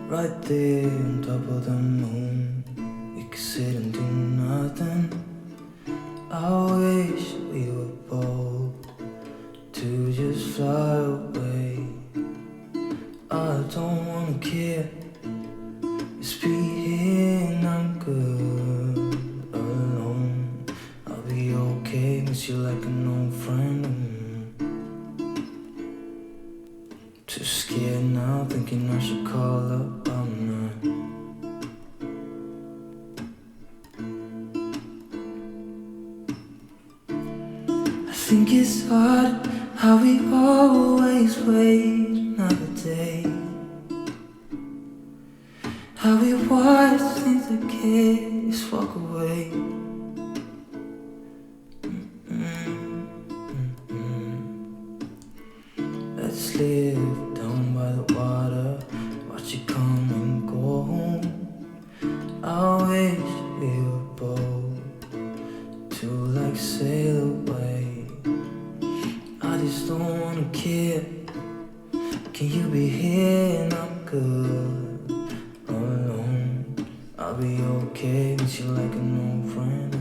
right there on top of the moon. We could sit and do nothing. I wish we were bold to just fly away. I don't wanna care, just be here and I'm good alone. I'll be okay, miss you like an old friend. Too scared now, thinking I should call up all night. I think it's hard how we always wait another day, how we watch things that can't just walk away. Let's live down by the water, watch it come and go home. I wish we were bold to like sail away. I just don't wanna care. Can you be here and I'm good alone? I'll be okay, miss you like an old friend.